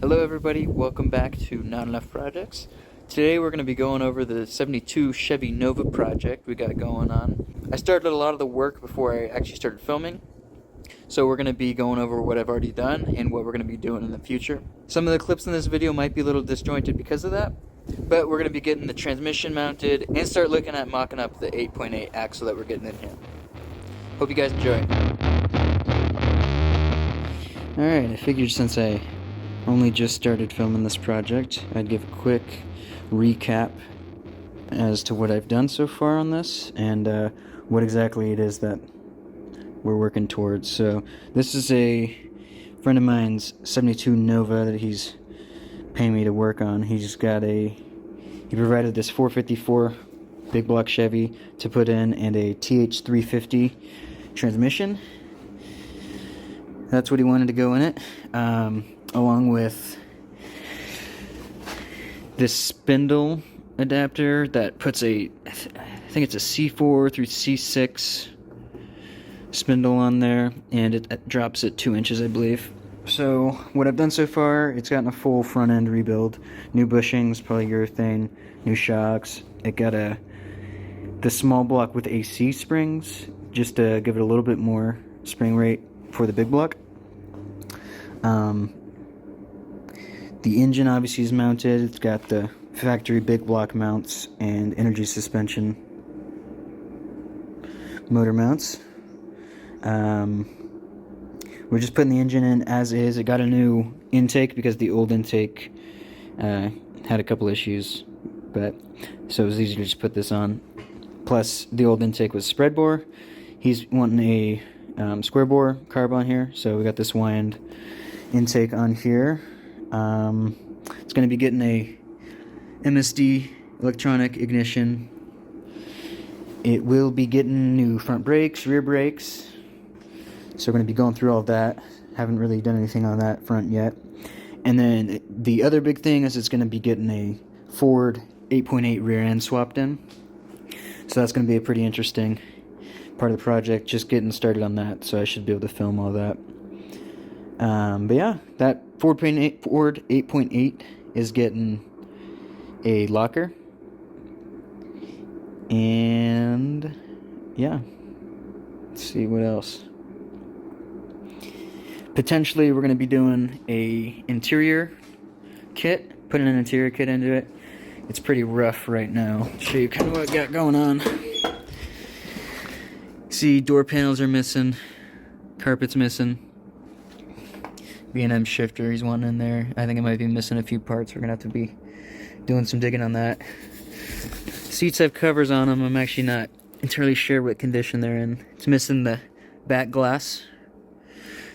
Hello everybody, welcome back to Not Enough Projects. Today we're going to be going over the 72 Chevy Nova project we got going on. I started a lot of the work before I actually started filming, so we're going to be going over what I've already done and what we're going to be doing in the future. Some of the clips in this video might be a little disjointed because of that, but we're going to be getting the transmission mounted and start looking at mocking up the 8.8 axle that we're getting in here. Hope you guys enjoy. Alright, I figured since I only just started filming this project, I'd give a quick recap as to what I've done so far on this and what exactly it is that we're working towards. So this is a friend of mine's 72 Nova that he's paying me to work on. He provided this 454 big block Chevy to put in and a TH350 transmission. That's what he wanted to go in it, along with this spindle adapter that puts I think it's a C4 through C6 spindle on there, and it drops it 2 inches, I believe. So what I've done so far, it's gotten a full front end rebuild, new bushings, polyurethane, new shocks. It got the small block with AC springs, just to give it a little bit more spring rate for the big block. The engine obviously is mounted. It's got the factory big block mounts and energy suspension motor mounts. We're just putting the engine in as is. It got a new intake because the old intake had a couple issues, so it was easy to just put this on. Plus, the old intake was spread bore. He's wanting a square bore carb on here, so we got this wind intake on here. It's going to be getting a MSD electronic ignition. It will be getting new front brakes, rear brakes, so we're going to be going through all that. Haven't really done anything on that front yet. And then the other big thing is it's going to be getting a Ford 8.8 rear end swapped in, so that's going to be a pretty interesting part of the project, just getting started on that, so I should be able to film all that. But yeah, that Ford 8.8 is getting a locker, and yeah, let's see what else. Potentially we're going to be doing a interior kit, putting an interior kit into it. It's pretty rough right now. I'll show you kind of what I got going on. See, door panels are missing, carpet's missing. B&M shifter he's wanting in there. I think it might be missing a few parts. We're gonna have to be doing some digging on that. Seats have covers on them. I'm actually not entirely sure what condition they're in. It's missing the back glass.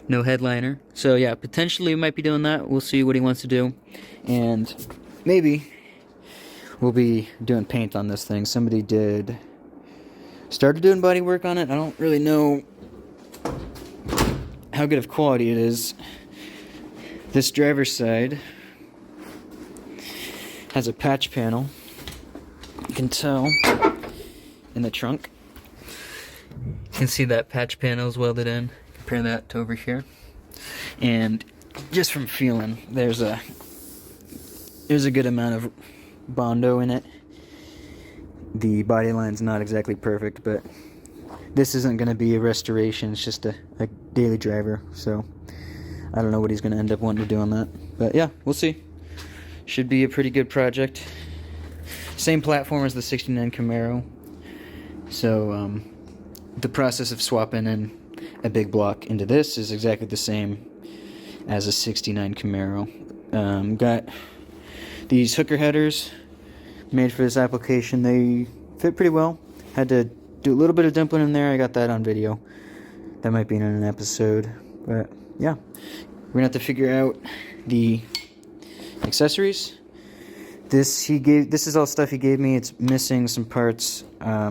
No headliner. So yeah, potentially we might be doing that. We'll see what he wants to do. And maybe we'll be doing paint on this thing. Somebody started doing body work on it. I don't really know how good of quality it is. This driver's side has a patch panel. You can tell in the trunk. You can see that patch panel is welded in. Compare that to over here. And just from feeling, there's a good amount of Bondo in it. The body line's not exactly perfect, but this isn't going to be a restoration. It's just a daily driver, so I don't know what he's going to end up wanting to do on that. But yeah, we'll see. Should be a pretty good project. Same platform as the 69 Camaro. So the process of swapping in a big block into this is exactly the same as a 69 Camaro. Got these hooker headers made for this application. They fit pretty well. Had to do a little bit of dimpling in there. I got that on video. That might be in an episode. But yeah, we're gonna have to figure out the accessories. This is all stuff he gave me. It's missing some parts. I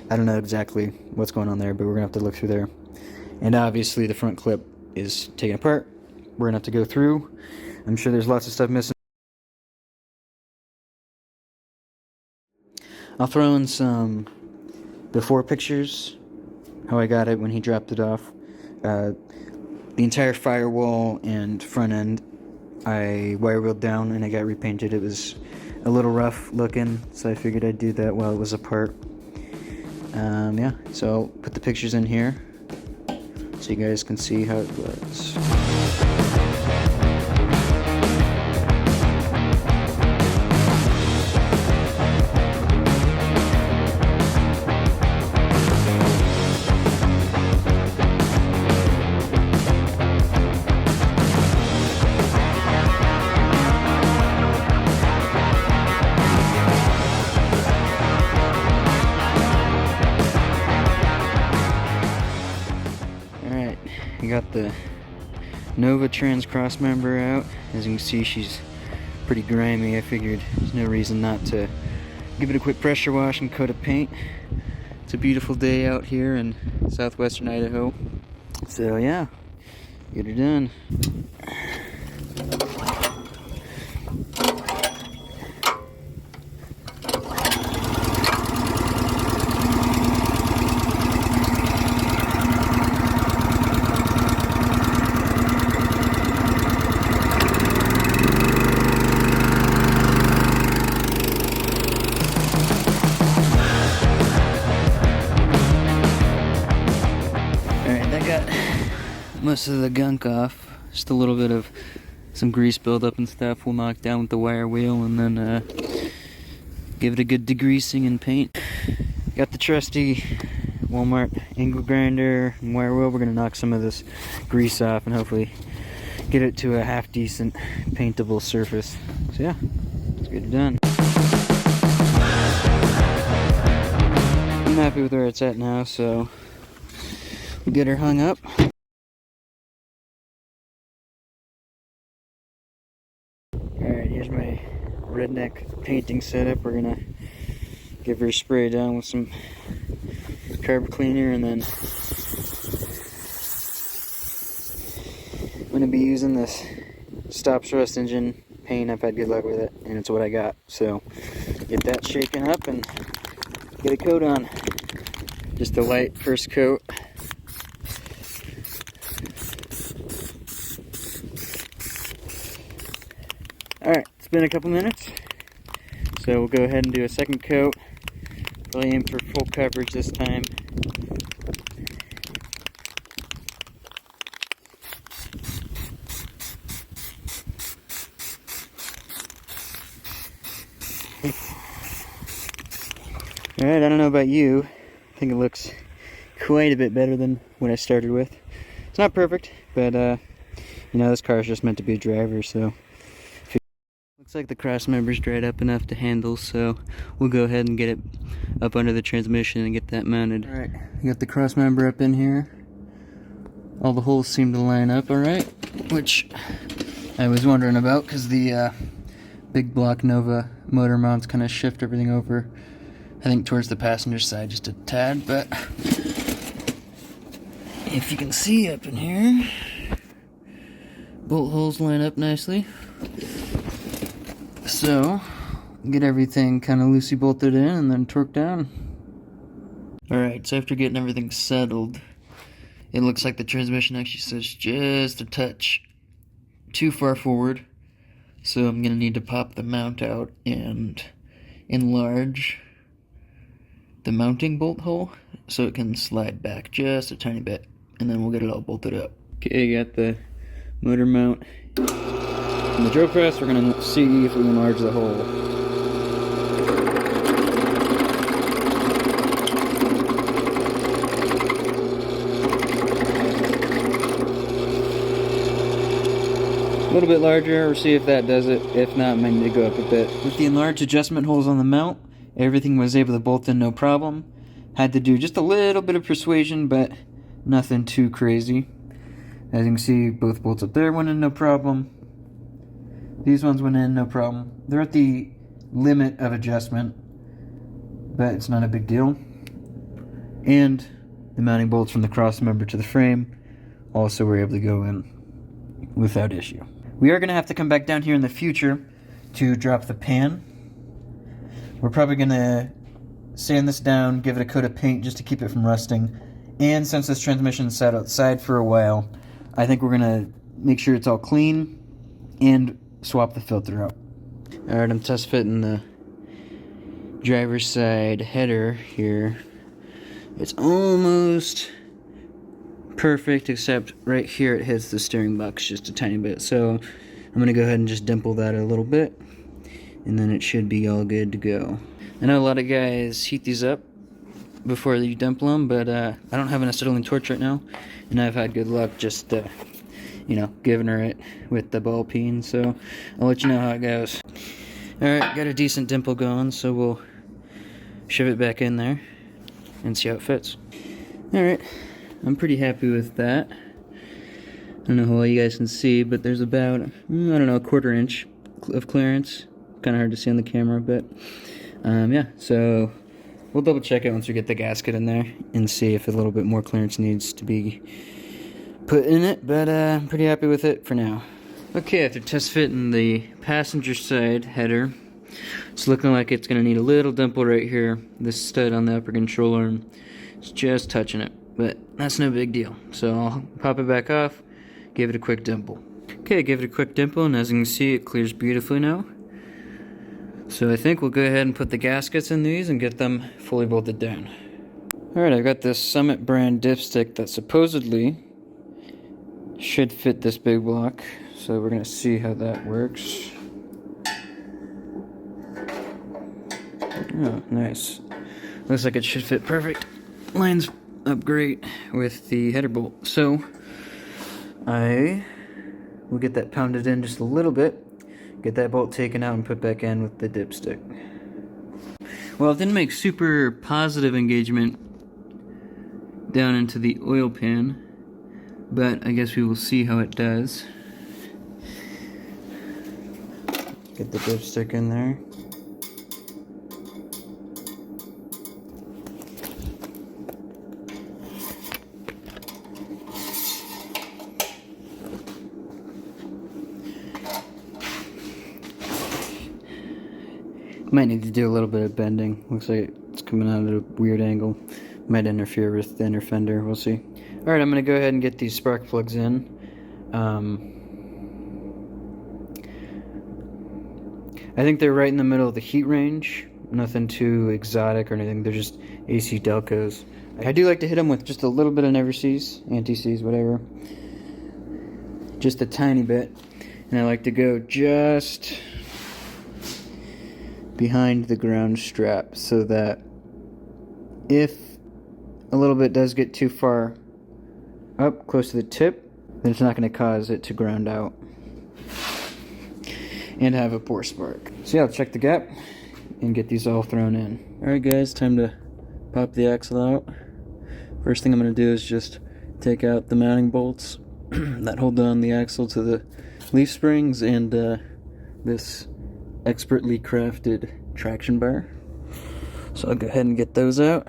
don't know exactly what's going on there, but we're gonna have to look through there. And obviously the front clip is taken apart. We're gonna have to go through. I'm sure there's lots of stuff missing. I'll throw in some before pictures, how I got it when he dropped it off. The entire firewall and front end I wire wheeled down and I got repainted. It was a little rough looking, so I figured I'd do that while it was apart. Yeah, so I'll put the pictures in here so you guys can see how it was. I got the Nova trans cross member out. As you can see, she's pretty grimy. I figured there's no reason not to give it a quick pressure wash and coat of paint. It's a beautiful day out here in southwestern Idaho. So yeah, get her done. Most of the gunk off, just a little bit of some grease buildup and stuff we'll knock down with the wire wheel, and then give it a good degreasing and paint. Got the trusty Walmart angle grinder and wire wheel. We're gonna knock some of this grease off and hopefully get it to a half decent paintable surface. So yeah, let's get it done. I'm happy with where it's at now, so we'll get her hung up. Alright, here's my redneck painting setup. We're gonna give her a spray down with some carb cleaner, and then I'm gonna be using this stop thrust engine paint. I've had good luck with it, and it's what I got. So get that shaken up and get a coat on. Just a light first coat. Alright, it's been a couple minutes, so we'll go ahead and do a second coat. Probably aim for full coverage this time. Alright, I don't know about you. I think it looks quite a bit better than what I started with. It's not perfect, but you know, this car is just meant to be a driver, so. Looks like the cross member's dried up enough to handle, so we'll go ahead and get it up under the transmission and get that mounted. Alright, we got the cross member up in here. All the holes seem to line up alright, which I was wondering about because the big Block Nova motor mounts kind of shift everything over, I think, towards the passenger side just a tad, but if you can see up in here, bolt holes line up nicely. So, get everything kind of loosey bolted in and then torqued down. Alright, so after getting everything settled, it looks like the transmission actually sits just a touch too far forward. So I'm going to need to pop the mount out and enlarge the mounting bolt hole so it can slide back just a tiny bit, and then we'll get it all bolted up. Okay, got the motor mount. In the drill press, we're going to see if we can enlarge the hole. A little bit larger, we'll see if that does it. If not, I might need to go up a bit. With the enlarged adjustment holes on the mount, everything was able to bolt in no problem. Had to do just a little bit of persuasion, but nothing too crazy. As you can see, both bolts up there went in no problem. These ones went in no problem. They're at the limit of adjustment, but it's not a big deal. And the mounting bolts from the cross member to the frame also were able to go in without issue. We are going to have to come back down here in the future to drop the pan. We're probably going to sand this down, give it a coat of paint just to keep it from rusting. And since this transmission sat outside for a while, I think we're going to make sure it's all clean and swap the filter out. Alright, I'm test fitting the driver's side header here. It's almost perfect, except right here it hits the steering box just a tiny bit. So I'm going to go ahead and just dimple that a little bit, and then it should be all good to go. I know a lot of guys heat these up before you dimple them, but I don't have an acetylene torch right now, and I've had good luck just you know, giving her it with the ball peen, so I'll let you know how it goes. Alright, got a decent dimple going, so we'll shove it back in there and see how it fits. Alright, I'm pretty happy with that. I don't know how well you guys can see, but there's about, I don't know, a 1/4 inch of clearance. Kind of hard to see on the camera, but yeah, so we'll double check it once we get the gasket in there and see if a little bit more clearance needs to be put in it, but I'm pretty happy with it for now. Okay, after test fitting the passenger side header, it's looking like it's going to need a little dimple right here. This stud on the upper control arm is just touching it, but that's no big deal. So I'll pop it back off, give it a quick dimple. Okay, give it a quick dimple, and as you can see, it clears beautifully now. So I think we'll go ahead and put the gaskets in these and get them fully bolted down. Alright, I've got this Summit brand dipstick that supposedly should fit this big block. So we're going to see how that works. Oh, nice. Looks like it should fit perfect. Lines up great with the header bolt. So I will get that pounded in just a little bit, get that bolt taken out and put back in with the dipstick. Well, it didn't make super positive engagement down into the oil pan, but I guess we will see how it does. Get the dipstick in there. Might need to do a little bit of bending. Looks like it's coming out at a weird angle. Might interfere with the inner fender. We'll see. Alright, I'm going to go ahead and get these spark plugs in. I think they're right in the middle of the heat range. Nothing too exotic or anything. They're just AC Delcos. I do like to hit them with just a little bit of never-sees, anti-sees, whatever. Just a tiny bit. And I like to go just behind the ground strap so that if a little bit does get too far up close to the tip, then it's not going to cause it to ground out and have a poor spark. So yeah, I'll check the gap and get these all thrown in. Alright guys, time to pop the axle out. First thing I'm going to do is just take out the mounting bolts that hold on the axle to the leaf springs and this expertly crafted traction bar. So I'll go ahead and get those out.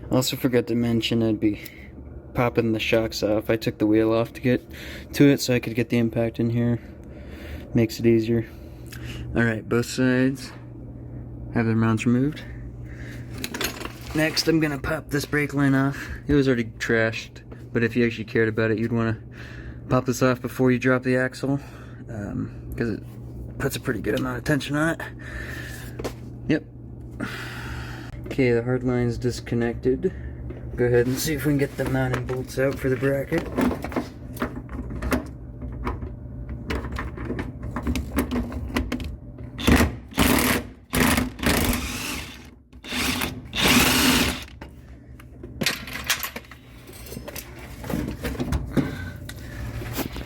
I also forgot to mention I'd be popping the shocks off. I took the wheel off to get to it so I could get the impact in here. Makes it easier. Alright, both sides have their mounts removed. Next I'm gonna pop this brake line off. It was already trashed, but if you actually cared about it, you'd want to pop this off before you drop the axle, because it puts a pretty good amount of tension on it. Yep. Okay, the hard line's disconnected. Go ahead and see if we can get the mounting bolts out for the bracket.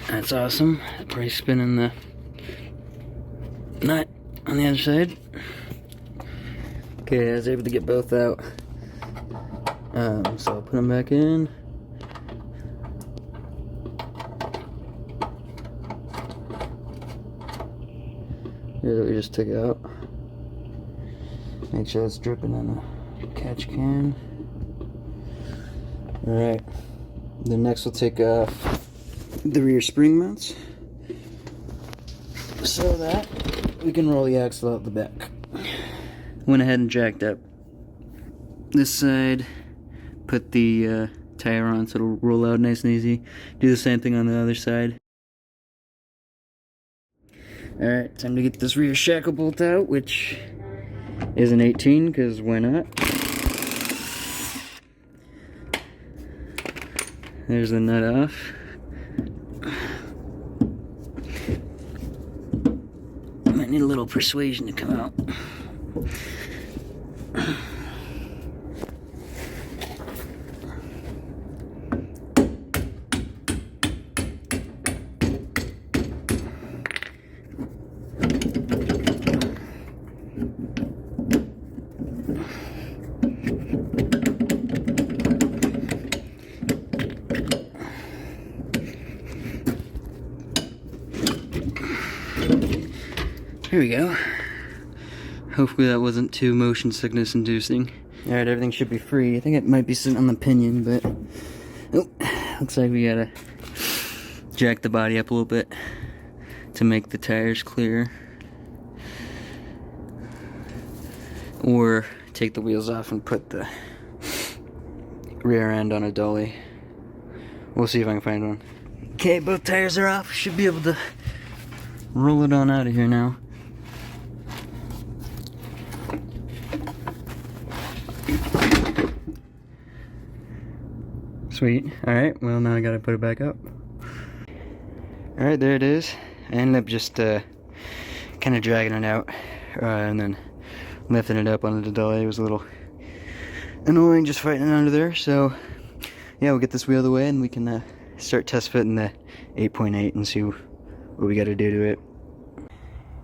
That's awesome. Probably spinning the nut on the other side. Okay, I was able to get both out. So I'll put them back in. Here's what we just took out. Make sure it's dripping in the catch can. Alright. Then next we'll take off the rear spring mounts so that we can roll the axle out the back. Went ahead and jacked up this side, put the tire on so it'll roll out nice and easy. Do the same thing on the other side. Alright, time to get this rear shackle bolt out, which is an 18, because why not? There's the nut off. Might need a little persuasion to come out. Here we go. Hopefully that wasn't too motion sickness inducing. Alright, everything should be free. I think it might be sitting on the pinion, but oh, looks like we gotta jack the body up a little bit to make the tires clear. Or take the wheels off and put the rear end on a dolly. We'll see if I can find one. Okay, both tires are off. Should be able to roll it on out of here now. Sweet. Alright, well now I gotta put it back up. Alright, there it is. I ended up just kind of dragging it out and then lifting it up onto the dolly. It was a little annoying just fighting it under there, so yeah, we'll get this wheel out of the way and we can start test fitting the 8.8 and see what we gotta do to it.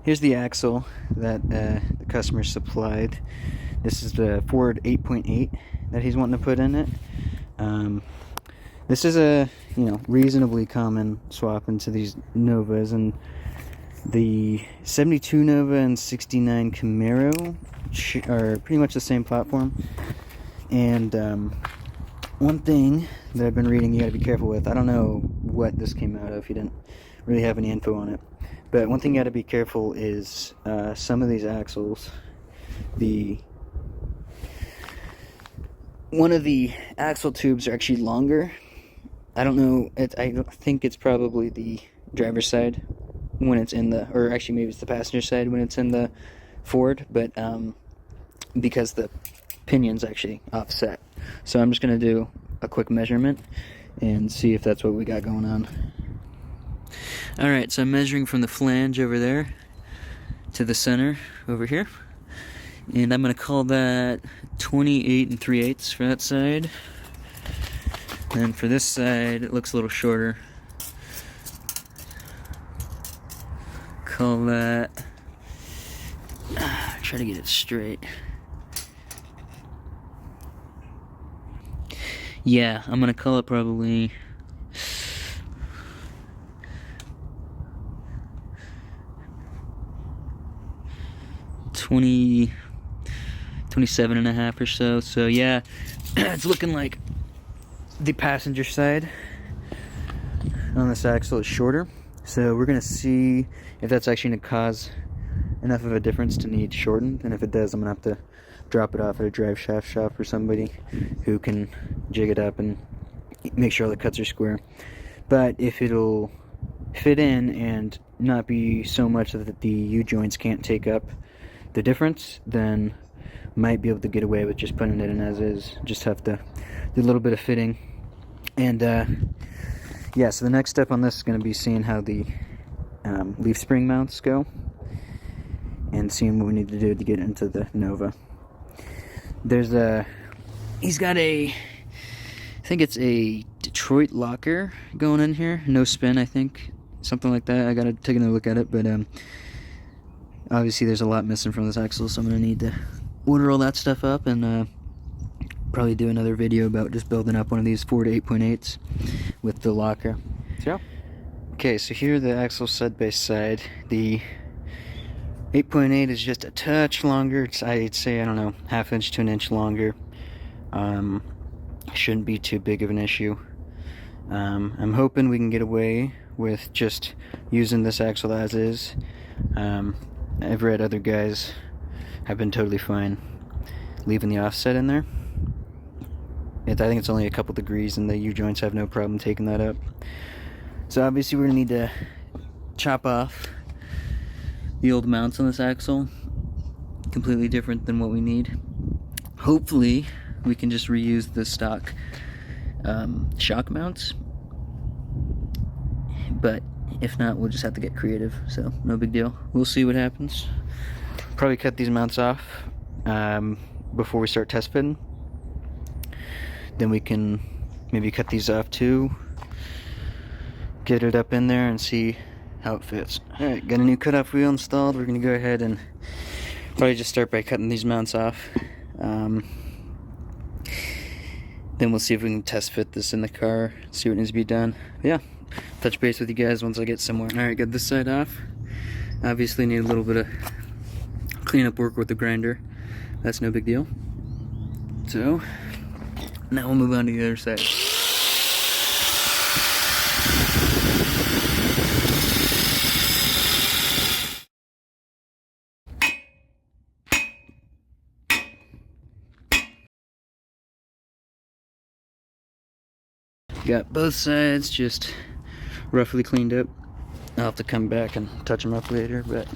Here's the axle that the customer supplied. This is the Ford 8.8 that he's wanting to put in it. This is a, you know, reasonably common swap into these Novas, and the 72 Nova and 69 Camaro are pretty much the same platform. And one thing that I've been reading you gotta be careful with, I don't know what this came out of, he didn't really have any info on it, but one thing you gotta be careful is some of these axles, one of the axle tubes are actually longer. I don't know, I think it's probably the driver's side when it's in the, or actually maybe it's the passenger side when it's in the Ford, but because the pinion's actually offset. So I'm just going to do a quick measurement and see if that's what we got going on. Alright, so I'm measuring from the flange over there to the center over here. And I'm going to call that 28 3/8 for that side. And for this side, it looks a little shorter. Call that, try to get it straight. Yeah, I'm going to call it probably 27.5 or so. So yeah, it's looking like the passenger side on this axle is shorter. So we're gonna see if that's actually gonna cause enough of a difference to need shortened, and if it does, I'm gonna have to drop it off at a drive shaft shop for somebody who can jig it up and make sure all the cuts are square. But if it'll fit in and not be so much that the U-joints can't take up the difference, then might be able to get away with just putting it in as is. Just have to do a little bit of fitting. And yeah, so the next step on this is going to be seeing how the leaf spring mounts go and seeing what we need to do to get into the Nova. There's he's got I think it's a Detroit locker going in here, no spin, I think, something like that. I gotta take another look at it, but obviously there's a lot missing from this axle, so I'm gonna need to order all that stuff up and probably do another video about just building up one of these Ford 8.8s with the locker. So, okay, so here the axle side by side. The 8.8 is just a touch longer. It's, I'd say, I don't know, ½ inch to an inch longer. Shouldn't be too big of an issue. I'm hoping we can get away with just using this axle as is. I've read other guys have been totally fine leaving the offset in there. I think it's only a couple degrees and the U-joints have no problem taking that up. So obviously we're going to need to chop off the old mounts on this axle. Completely different than what we need. Hopefully we can just reuse the stock shock mounts, but if not, we'll just have to get creative, so no big deal. We'll see what happens. Probably cut these mounts off before we start test fitting. Then we can maybe cut these off too, get it up in there and see how it fits. Alright, got a new cutoff wheel installed. We're gonna go ahead and probably just start by cutting these mounts off. Then we'll see if we can test fit this in the car, see what needs to be done. But yeah, touch base with you guys once I get somewhere. Alright, got this side off. Obviously need a little bit of cleanup work with the grinder. That's no big deal. So, now we'll move on to the other side. Got both sides just roughly cleaned up. I'll have to come back and touch them up later, but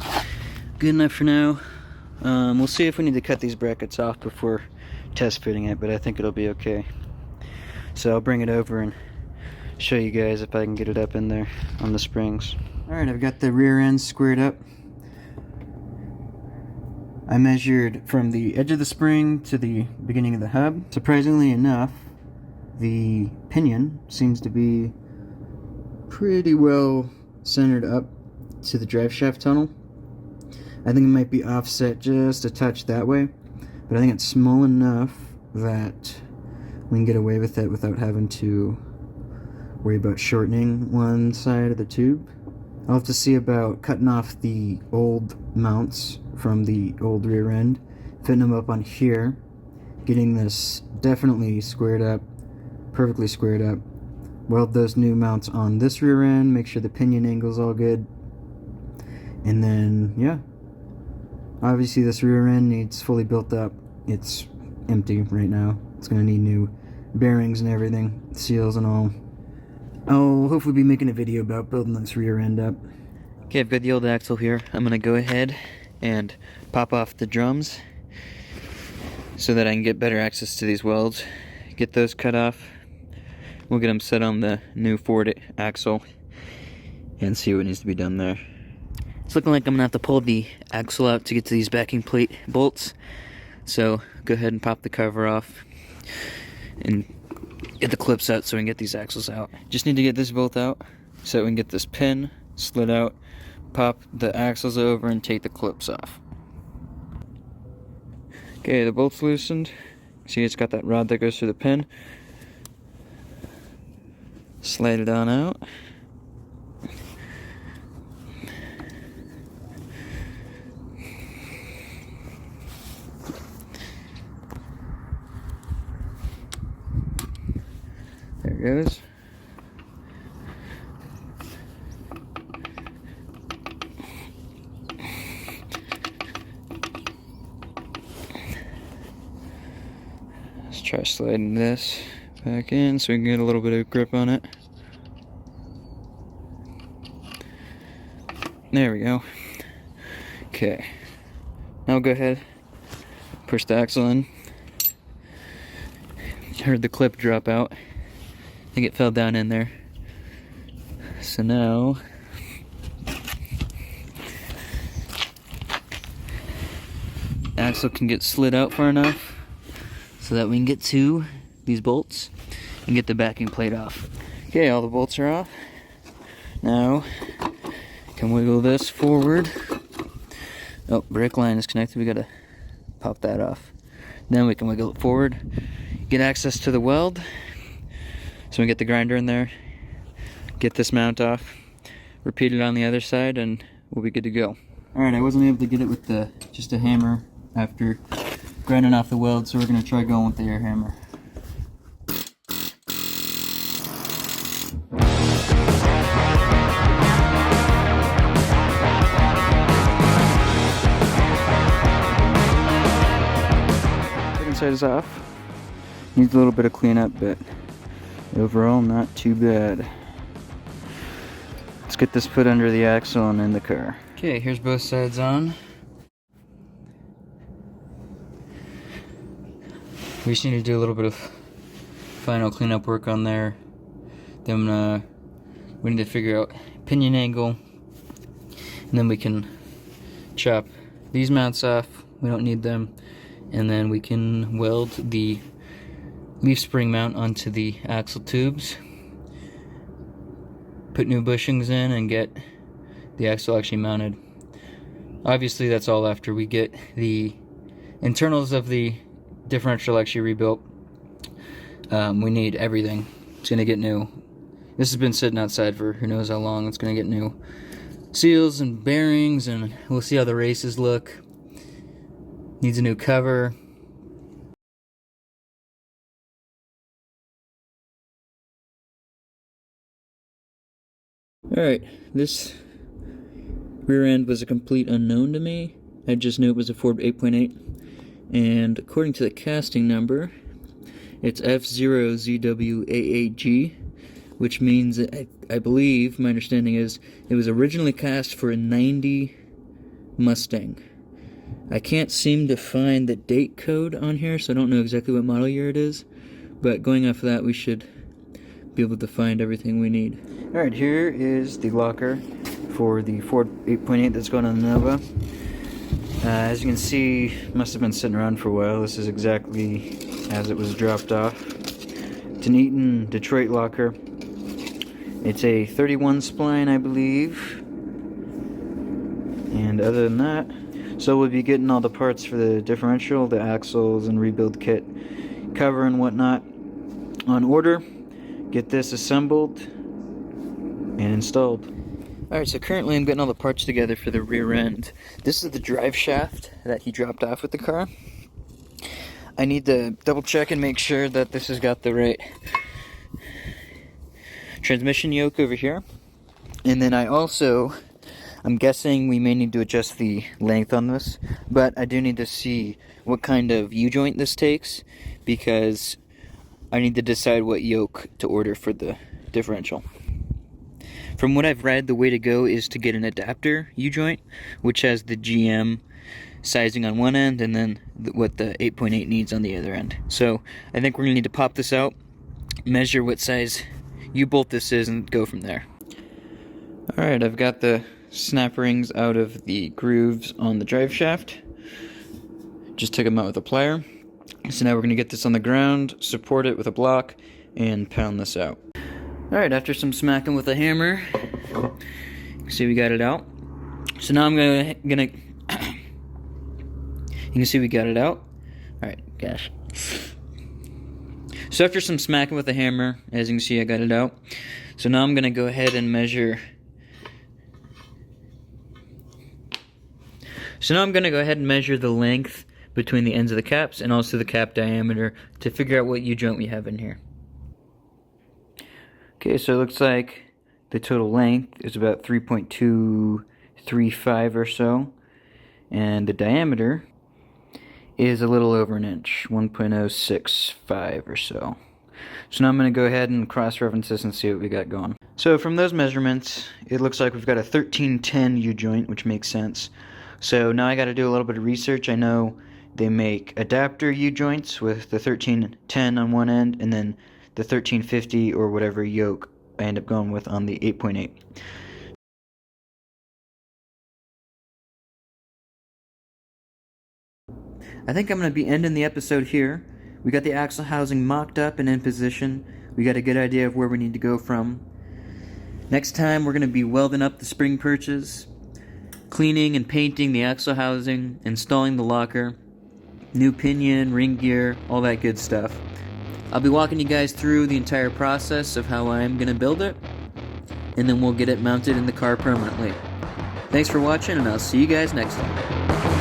good enough for now. We'll see if we need to cut these brackets off before test fitting it, but I think it'll be okay. So I'll bring it over and show you guys if I can get it up in there on the springs. Alright, I've got the rear end squared up. I measured from the edge of the spring to the beginning of the hub. Surprisingly enough, the pinion seems to be pretty well centered up to the drive shaft tunnel. I think it might be offset just a touch that way, but I think it's small enough that we can get away with it without having to worry about shortening one side of the tube. I'll have to see about cutting off the old mounts from the old rear end, fitting them up on here, getting this definitely squared up, perfectly squared up, weld those new mounts on this rear end, make sure the pinion angle's all good, and then yeah, obviously this rear end needs fully built up. It's empty right now. It's gonna need new bearings and everything, seals and all. I'll hopefully be making a video about building this rear end up. Okay, I've got the old axle here. I'm gonna go ahead and pop off the drums so that I can get better access to these welds, get those cut off. We'll get them set on the new Ford axle and see what needs to be done there. It's looking like I'm gonna have to pull the axle out to get to these backing plate bolts. So go ahead and pop the cover off and get the clips out so we can get these axles out. Just need to get this bolt out so we can get this pin slid out, pop the axles over and take the clips off. Okay, the bolt's loosened. See, it's got that rod that goes through the pin. Slide it on out. There it goes. Let's try sliding this back in so we can get a little bit of grip on it. There we go. Okay. Now go ahead, push the axle in. Heard the clip drop out. I think it fell down in there. So now axle can get slid out far enough so that we can get to these bolts and get the backing plate off. Okay, all the bolts are off. Now can wiggle this forward. Oh, brake line is connected. We gotta pop that off. Then we can wiggle it forward, get access to the weld so we get the grinder in there, get this mount off, repeat it on the other side, and we'll be good to go. Alright, I wasn't able to get it with just a hammer after grinding off the weld, so we're gonna try going with the air hammer. Side is off. Needs a little bit of cleanup, but overall not too bad. Let's get this put under the axle and in the car. Okay, Okay, here's both sides on. We just need to do a little bit of final cleanup work on there. Then we need to figure out pinion angle, and then we can chop these mounts off. We don't need them, and then we can weld the leaf spring mount onto the axle tubes, put new bushings in, and get the axle actually mounted. Obviously that's all after we get the internals of the differential actually rebuilt. We need everything. It's gonna get new. This has been sitting outside for who knows how long. It's gonna get new seals and bearings, and we'll see how the races look. Needs a new cover. Alright, this rear end was a complete unknown to me. I just knew it was a Ford 8.8, and according to the casting number, it's F0ZWAAG, which means, I believe, my understanding is, it was originally cast for a 90 Mustang. I can't seem to find the date code on here, so I don't know exactly what model year it is, but going off of that, we should be able to find everything we need. Alright, here is the locker for the Ford 8.8 that's going on the Nova. As you can see, must have been sitting around for a while. This is exactly as it was dropped off. It's an Eaton Detroit locker. It's a 31 spline, I believe. And other than that, so we'll be getting all the parts for the differential, the axles and rebuild kit, cover and whatnot on order. Get this assembled and installed. Alright, so currently I'm getting all the parts together for the rear end. This is the drive shaft that he dropped off with the car. I need to double check and make sure that this has got the right transmission yoke over here. And then I'm guessing we may need to adjust the length on this, but I do need to see what kind of U-joint this takes, because I need to decide what yoke to order for the differential. From what I've read, the way to go is to get an adapter U-joint, which has the GM sizing on one end and then what the 8.8 needs on the other end. So I think we're going to need to pop this out, measure what size U-bolt this is, and go from there. Alright, I've got the snap rings out of the grooves on the drive shaft. Just took them out with a plier. So now we're going to get this on the ground, support it with a block, and pound this out. Alright, after some smacking with a hammer, you can see we got it out. So now I'm gonna you can see we got it out. Alright, gosh. So after some smacking with a hammer, as you can see I got it out. So now I'm gonna go ahead and measure. The length between the ends of the caps and also the cap diameter to figure out what U-joint we have in here. Okay, so it looks like the total length is about 3.235 or so, and the diameter is a little over an inch, 1.065 or so. So now I'm going to go ahead and cross-reference this and see what we got going. So from those measurements, it looks like we've got a 1310 U-joint, which makes sense. So now I got to do a little bit of research. I know they make adapter U-joints with the 1310 on one end, and then the 1350 or whatever yoke I end up going with on the 8.8. I think I'm going to be ending the episode here. We got the axle housing mocked up and in position. We got a good idea of where we need to go from. Next time we're going to be welding up the spring perches, cleaning and painting the axle housing, installing the locker, new pinion, ring gear, all that good stuff. I'll be walking you guys through the entire process of how I'm going to build it, and then we'll get it mounted in the car permanently. Thanks for watching, and I'll see you guys next time.